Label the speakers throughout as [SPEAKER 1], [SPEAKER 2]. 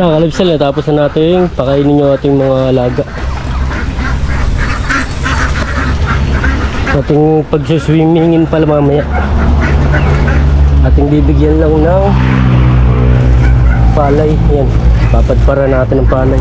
[SPEAKER 1] Yun na, kalibsal na. Tapos na natin pakainin yung ating mga alaga. Ating pag-swimmingin pala mamaya. Ating bibigyan lang ng palay. Yan, papadpara natin ng palay.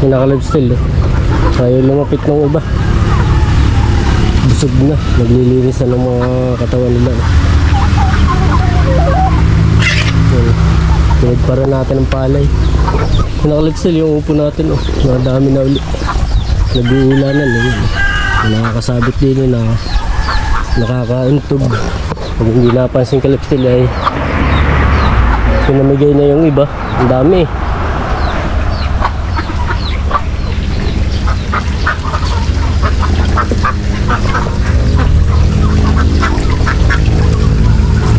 [SPEAKER 1] Naka-lifestyle eh. Ayaw lumapit ng iba. Busog na. Naglilinis na ng mga katawan nila. Pinagpara natin ng palay. Naka-lifestyle yung upo natin oh. Nadami na uli. Nag-uulanan eh. Nakakasabit din na nakakaintog. Pag hindi napansin ka-lifestyle ay pinamigay na yung iba. Ang dami eh.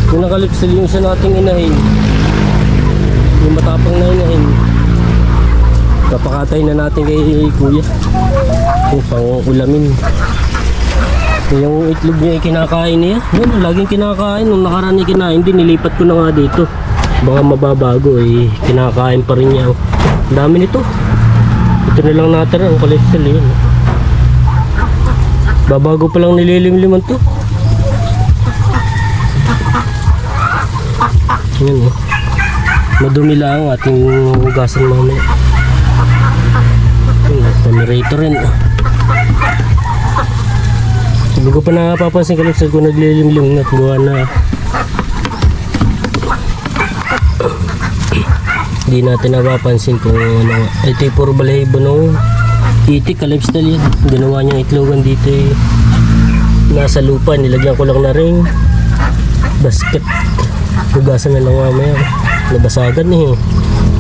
[SPEAKER 1] Yung nakalipsil yung isa nating inahin, yung matapang na inahin, kapakatay na natin kay kuya yung pang ulamin. Yung itlog niya kinakain niya, yun laging kinakain. Nung nakaraan niya kinain din, nilipat ko na nga dito, baka mababago eh, kinakain pa rin niya. Ang dami nito. Ito na lang natira ang kalipsil yun. Babago pa lang nililimliman to. Yan oh. Madumi lang ang ating hugasan mamaya. Pamirator rin oh. Sabi ko pa napapansin kalipsal ko naglilimlim na gawa na hindi natin napapansin kung ano. Ito yung puro balahibo ng itik kalipsal yan. Ginawa niyang itlogan dito eh. Nasa lupa nilagyan ko lang na ring basket. Hugasan na lang mamaya. Nabasagan eh.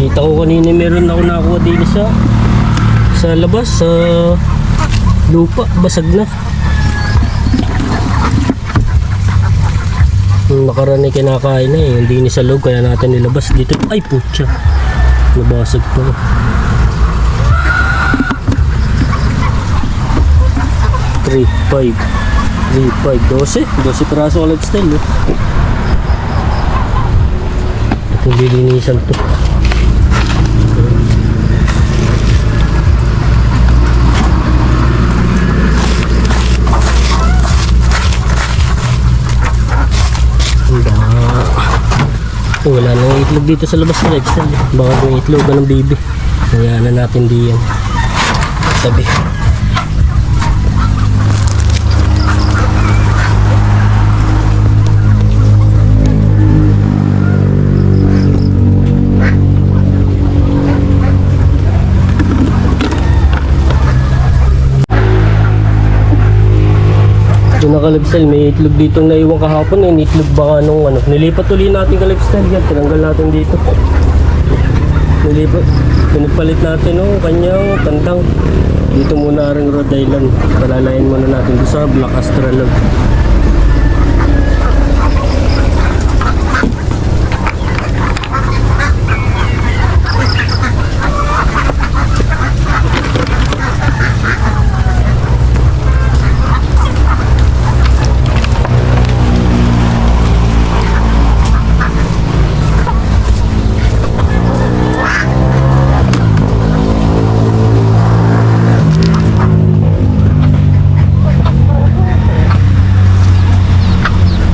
[SPEAKER 1] Kita ko kanina meron ako nakuha din sa labas sa lupa. Basag na. Nakaraan ay kinakain na eh. Hindi ni sa loob kaya natin nilabas dito. Ay putya. Nabasag pa. 3, 5 12 piraso ka lifestyle eh. Itong lilinisan to. Wala nang itlog dito sa labas ng lifestyle eh. Baka yung itlog ng baby. Kaya na natin diyan sabi. Yung naka-lifestyle, may itlog dito na iwan kahapon eh. Itlog baka nung ano. Nilipat ulit natin ka-lifestyle yan. Tinanggal natin dito. Nilipat. Pinagpalit natin no, kanyang tandang. Dito muna rin Rhode Island. Palalayan muna natin sa Black Astralog.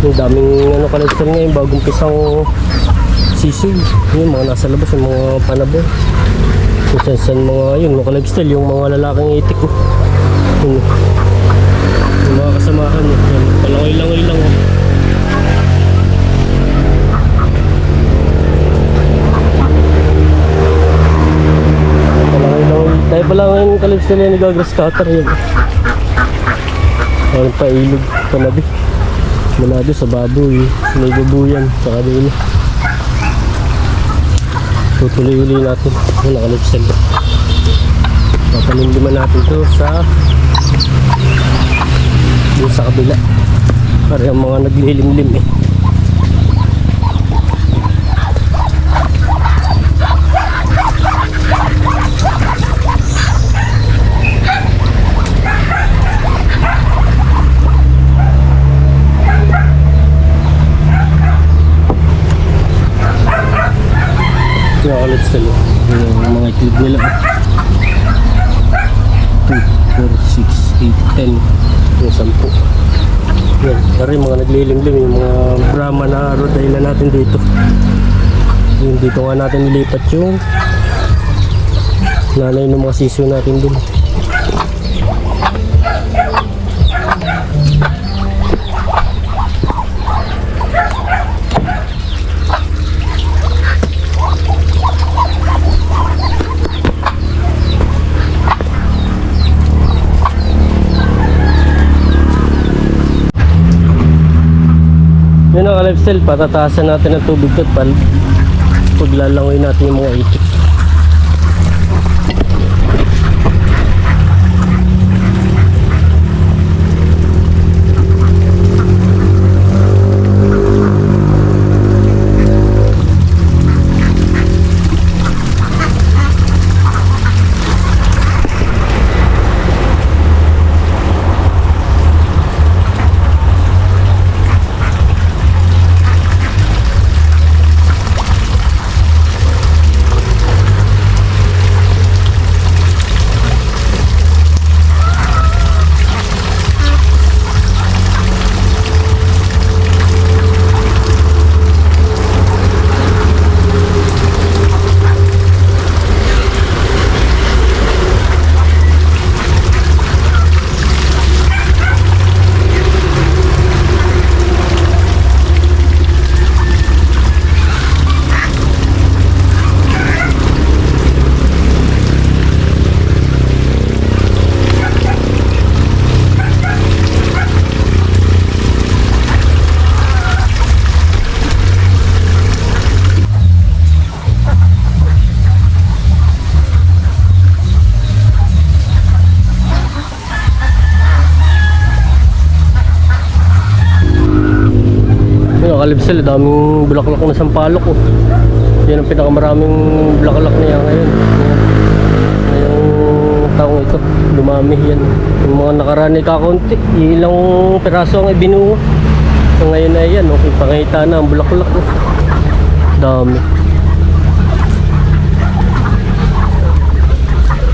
[SPEAKER 1] Ang daming ano collection ngayon, bagong pisang sisig. Yung mga nasa labas, yung mga panabo. Kung saan mga yun, mga lifestyle, yung mga lalaking itik ko. mga kasamahan niya. Yan, palangoy-langoy lang oh. Palangoy-langoy. Tayo pala ngayon kalips nila ni Gagrass Cutter yun. Walang pailog, panabi. Manado sa baboy, may babuyan, saka din. Tutuloy-uloy natin. Wala kalips nila. Papalindiman natin to sa doon sa kabila. Para yung mga naglilimlim eh. Nakakalit sila. Yung mga itlog nila. 2, 4, 6, 8, 10. Yung 10. Yan. Pero yung mga naglilimlim, yung mga Brahma na Rhode Island natin dito. Yung dito nga natin nilipat yung nanay ng mga sisiyo natin dun. Yun ang lifestyle, patataasan natin ang tubig at paglalangoy natin yung mga itik. Kalibsel, daming bulaklak na sampalok oh. Yan ang pinakamaraming bulaklak niya ngayon. Ngayong taong ito, dumami yan. Yung mga nakaraan ay kakaunti, ilang piraso ang ibinuha. So ngayon ay yan, okay, pakita na ang bulaklak oh. Dami.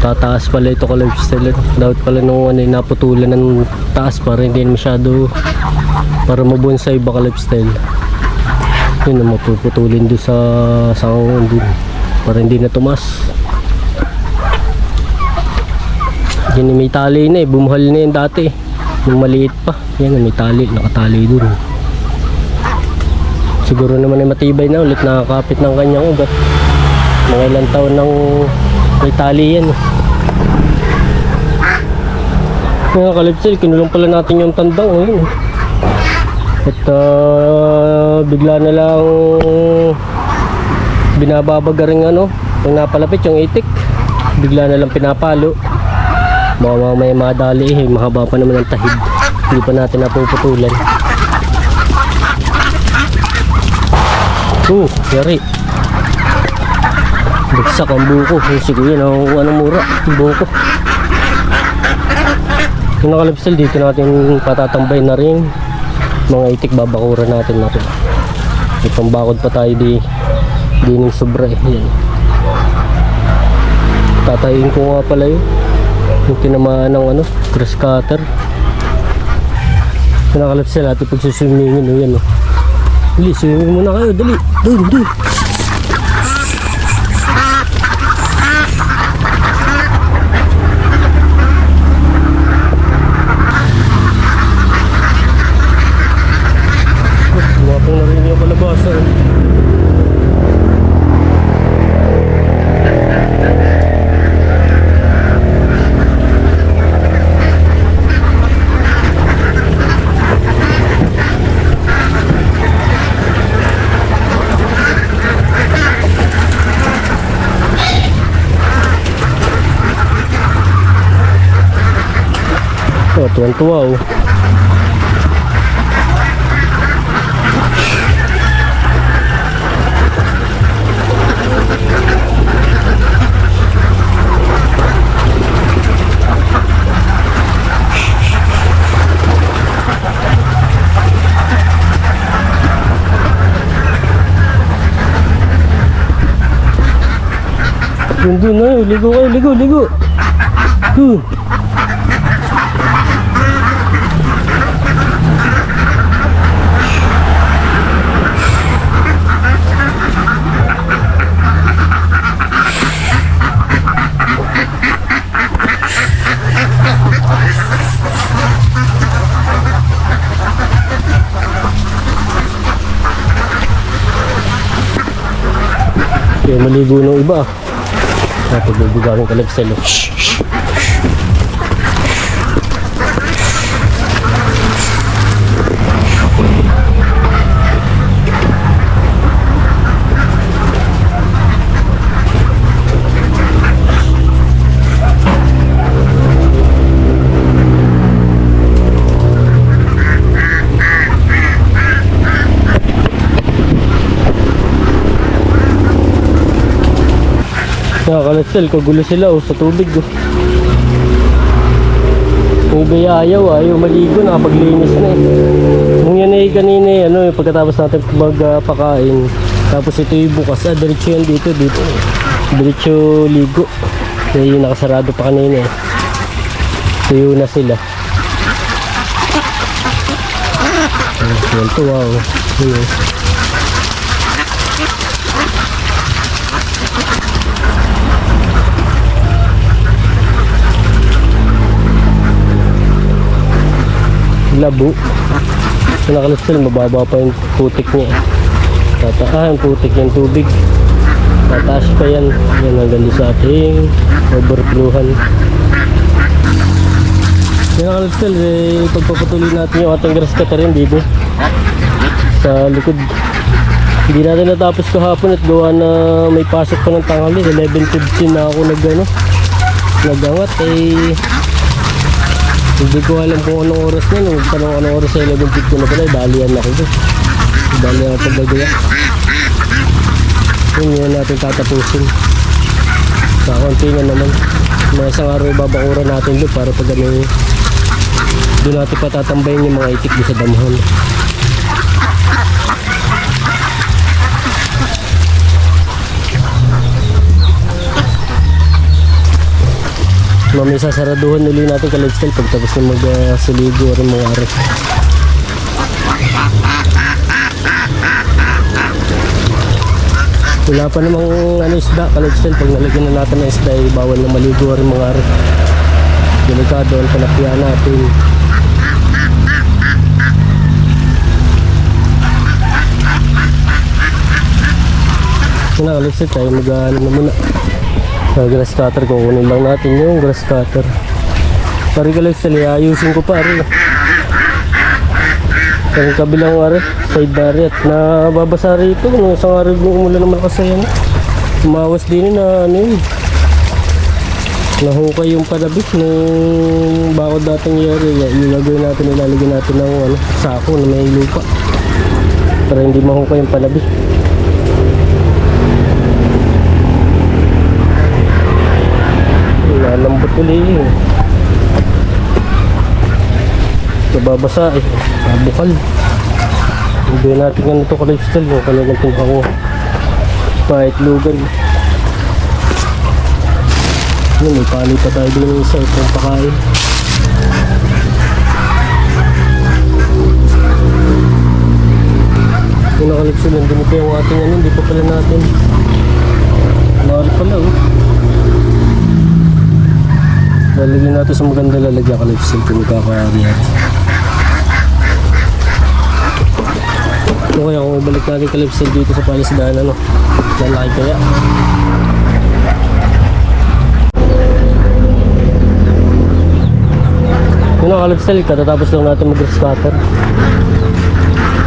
[SPEAKER 1] Tataas pala ito kalibsel. Dapat pala nung ano, naputulan ng taas para hindi masyado, para mabonsay ba kalibsel. Yun ang mapuputulin doon sa sangon doon para hindi na tumas. Yan may tali na eh, bumuhal na yan dati yung maliit pa. Yan may tali, nakatali doon. Siguro naman ay matibay na ulit, nakakapit ng kanyang ugat. Mga ilang taon nang may tali yan eh. Mga kalipsil, kinulong pala natin yung tandang oh, yun. At bigla na lang binababaga rin ano, yung napalapit yung itik, bigla na lang pinapalo. Baka may madali eh, mahaba pa naman ang tahid, hindi pa natin napuputulan. Yari, bagsak ang buko. Yung si kuya nakukuha ng mura yung buko. Yung nakalipsel, dito natin patatambay na rin mga itik, babakuran natin na rin. May pambakod pa tayo di ng sobra eh. Yan. Tatayin ko nga pala yun, yung tinamaan ng ano, grass cutter. Yung nakalipsel natin pagsusumingin o yan o. Dali, swimming muna kayo, dali, dun. Oh, tuwan-tuwa oh. Doon na, ligo kayo, ligo. Doon. Kaya maligo ng iba. Napagbubugarin ka lang sa loob. Nakakalatsel, kagulo sila sa tubig Ube ayaw maligo, nakapaglinis na Nung yan kanina pagkatapos natin magpakain. Tapos ito bukas, diretso yan dito. Diretso ligo. Kaya nakasarado pa kanina Tuyo na sila. Yan to, wow. Labo. So nakalasal, mababa pa yung putik niya. Tataas yung putik yung tubig. Tataas pa yan. Yan hanggang sa ating overflowhan. Yan nakalasal, pagpapatuloy natin yung ating grass cutter rin dito sa likod. Hindi natin natapos kahapon at gawa na may pasok pa ng tanghali. 11:15 na ako nagangat hindi ko alam kung anong oras na. Nung tanong anong oras sa 11:15 na pala, dalian ako doon. Dalian ako paggagaya. Yun natin tatapusin. Kakunti na naman. Mga isang araw babakuran natin doon para pag doon natin patatambayin yung mga itik doon sa damuhan. Mamaya sasaraduhan ulit natin ka-lifestyle pagtapos na mag-suligo rin mga araw. Wala pa namang isda ka-lifestyle. Pag nalagyan na natin ng isda bawal na maligo rin mga araw. Delikado ang panapya natin. Muna ka-lifestyle tayo mag-ano na muna. Grass cutter, kukunin lang natin yung grass cutter. Pari ka lang ayusin ko pa rin. Yung kabilang side area at nababasa rito. Nung isang araw nung umulan naman kasi yan. Umawas din na nahukay yung panabik nung bakod dating area. Ilalagay natin, ilalagay natin ng sako na may lupa para hindi mahukay yung panabik. Lambot ulit nababasa bukal. Hindi natin nga ito ka-lifestyle yung kalagang ako paitlugan. May pali pa tayo din sa itong pakain. Yung naka-lifestyle nandun ito yung ating hindi pa pala natin mahal pala lalagyan natin sa maganda lalagyan ka-lifestyle kung magkakaarihan. So kaya kung ibalik natin ka-lifestyle dito sa palisdaan lalaki kaya yun ang ka-lifestyle, katatapos lang natin mag-grass cutter.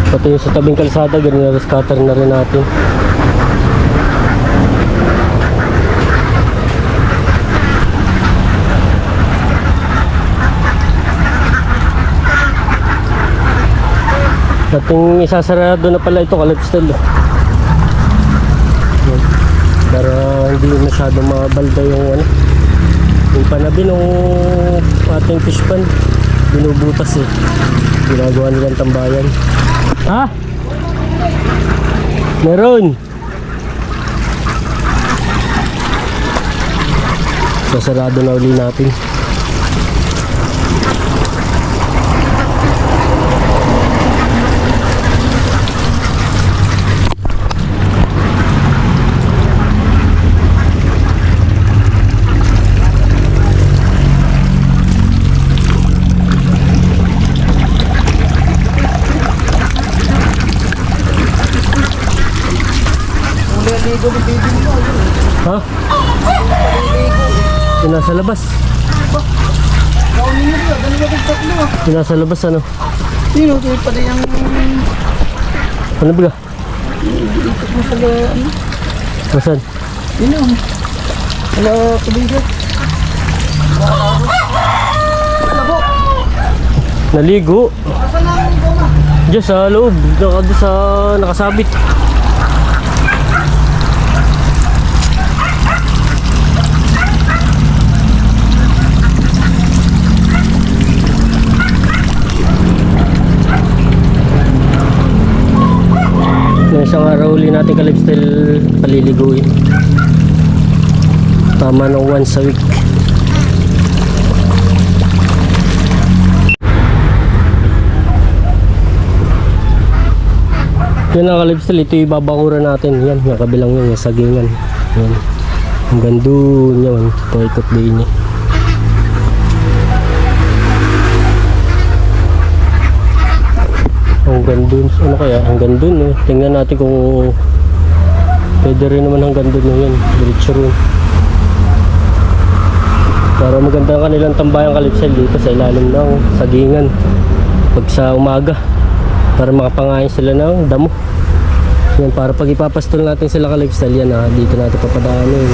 [SPEAKER 1] Pati yung sa tabing kalsada ganun na grass cutter na rin natin. Ating isasarado na pala ito kalipstel. Para hindi masyadong mabalda yung ano. Yung panabi ng ating fish pan. Binubutas eh. Ginagawa nilang tambayan. Ha? Meron! Sasarado na uli natin. Ha? Yung nasa labas. Yung nasa labas ano?
[SPEAKER 2] Sino? Ito pa rin yung...
[SPEAKER 1] Ano ba?
[SPEAKER 2] Ikot mo sa ano?
[SPEAKER 1] Masan?
[SPEAKER 2] Sino? Wala tubigat. Labo.
[SPEAKER 1] Naligo.
[SPEAKER 2] Asan ang goma?
[SPEAKER 1] Diyan sa loob. Diyan sa nakasabit. Isang araw uli natin ka-lifestyle paliliguin. Tama ng once a week. Yan ang ka-lifestyle, ito yung babakura natin. Yan, yung kabilang yun, yung sagingan. Yan. Hanggang doon yun, paikot din niya. Hanggang dun, ano kaya? Hanggang dun eh. Tingnan natin kung pwede rin naman hanggang dun eh. Yan, diretso rin. Para maganda ang kanilang tambayang kalipsel dito sa ilalim ng sagingan. Pag sa umaga, para makapangain sila ng damo. Yan, para pag ipapastol natin sila kalipsel, yan dito natin papadaanin.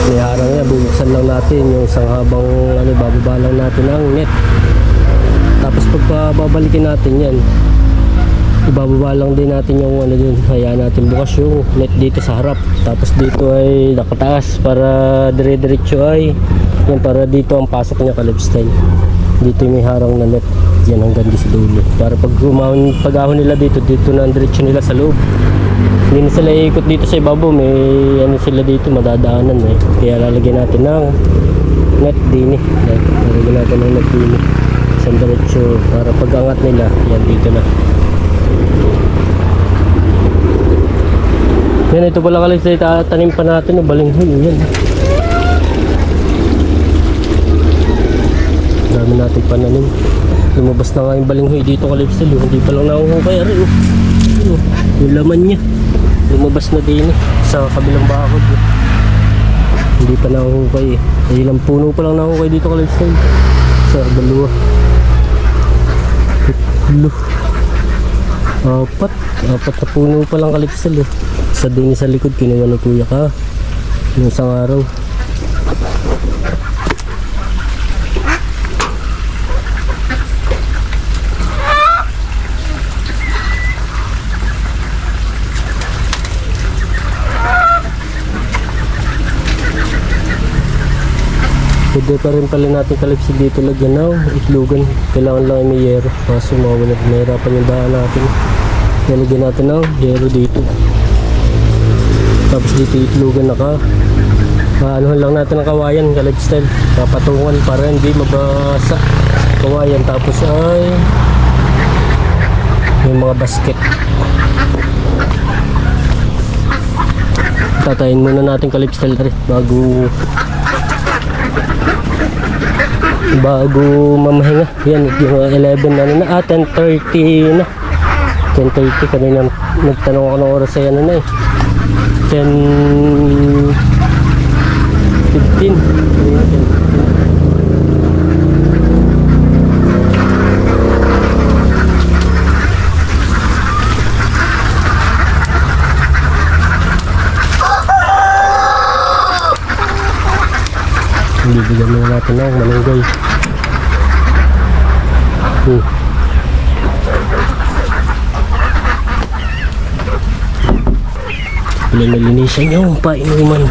[SPEAKER 1] May harang yan, bubuksan lang natin yung isang habang ano, bababa lang natin ang net. Tapos pag babalikin natin yan, ibababa lang din natin yung ano dun, hayaan natin bukas yung net dito sa harap, tapos dito ay nakataas para dire-diretso ay yan, para dito ang pasok niya ka-lifestyle. Dito may harang na net yan hanggang di sa dulo, para pag ahon nila dito na ang diretso nila sa loob. Hindi na sila iikot dito sa ibabaw, may ano sila dito madadaanan eh, kaya lalagyan natin ng net din eh. Lalagyan natin ng net din eh, isang diretso, para pag angat nila yan dito na. Yan, ito pala kalipsel, tanim pa natin ng balinghoy. Yan. Dami natin pananim. Lumabas na nga yung balinghoy dito kalipsel. Hindi pa lang nakuhukay. Yung laman niya. Lumabas na din sa kabilang bakod. Hindi pa nakuhukay eh. Ilang puno pa lang nakuhukay dito kalipsel. Sa dalawa. Apat na puno pa lang kalipsel eh. Sa dun sa likod kinuha ni kuya ka nung isang araw. Pwede pa rin pala natin kalipsel dito lagyan ng itlogan. Kailangan lang ay may yero, kaso mawala, mahirapan yung daan natin. Nalagyan natin ng yero dito. Tapos dito itlogan na ka. Anuhan lang natin ang kawayan ka-lifestyle, papatungan para hindi mabasa kawayan. Tapos ay yung mga basket, tatayin muna natin ka-lifestyle rin bago mamahinga. Yan yung 11 ano na 10:30 na 10:30 kanina nagtanong ako ng oras ay ano na eh 10:15. Bibigyan muna natin ng malunggay. Pala nalinisan yung painuman.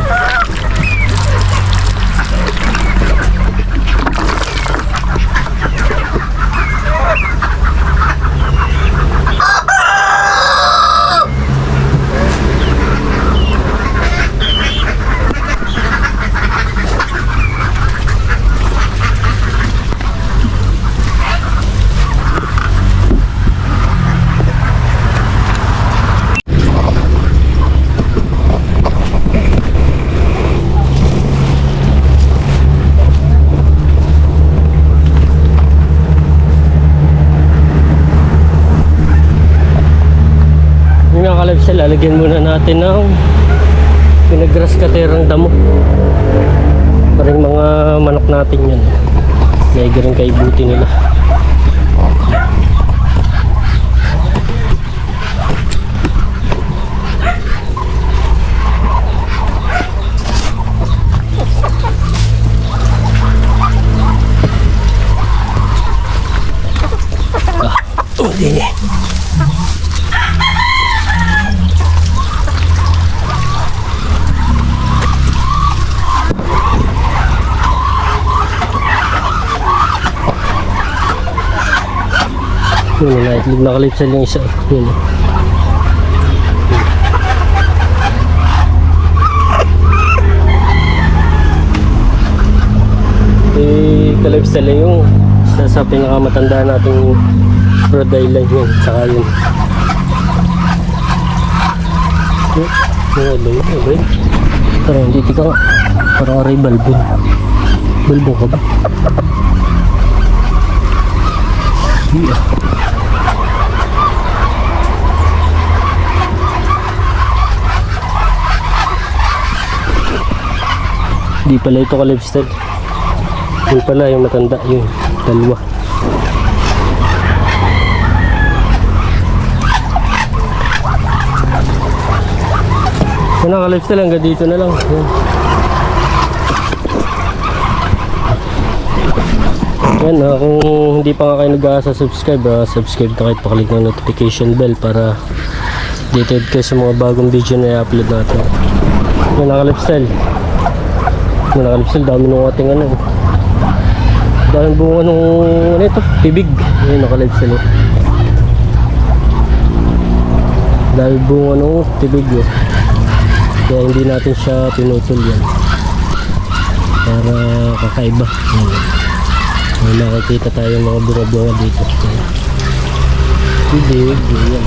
[SPEAKER 1] Yung mga kalabsel, lalagyan muna natin ng pinagras katerang damo. Parang mga manok natin yan. Naiga rin kaibuti nila. Hindi. Yun na, itlog na kalipsal yung isa. Yun. Kalipsal yung isa sa pinakamatanda nating Rhode Island yun. Tsaka yun. Parang hindi ka nga. Parang aray balbon. Balbon ka ba? Yeah. Di pala ito kalipstal. Yun pala yung matanda, yun dalawa. Yun ang kalipstal, hanggang dito na lang. Yun. Yan, kung hindi pa nga kayo nag-subscribe, subscribe na kayo, pakalik ng notification bell para updated kayo sa mga bagong video na i-upload natin. Yan ang kalipstal. Mga kalipsal, dami nung ating ano. Dami bunga nung ano ito, bibig. Ayun, nakalipsal eh. Dami bunga nung bibig eh. Kaya hindi natin siya pinutol yan. Para kakaiba. May makikita tayo mga bunga-bunga dito. Bibig, yan.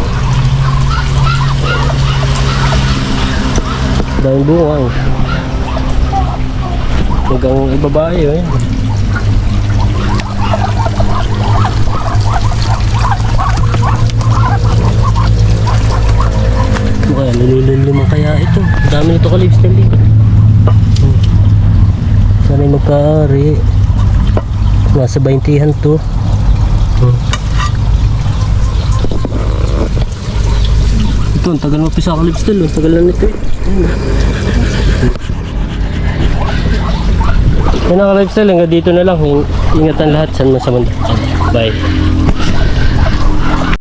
[SPEAKER 1] Dami bunga eh. Hanggang ibabae yun. Kaya nilulunluman kaya ito. Dami nito kalipstal dito. Sana yung magkaari. Nasa 20han to. Ito, ang tagal mapisa kalipstal. Ang tagal lang nito eh. Yan ang kalipstal, hanggang dito na lang. Ingatan lahat, saan man sa mundo. Bye.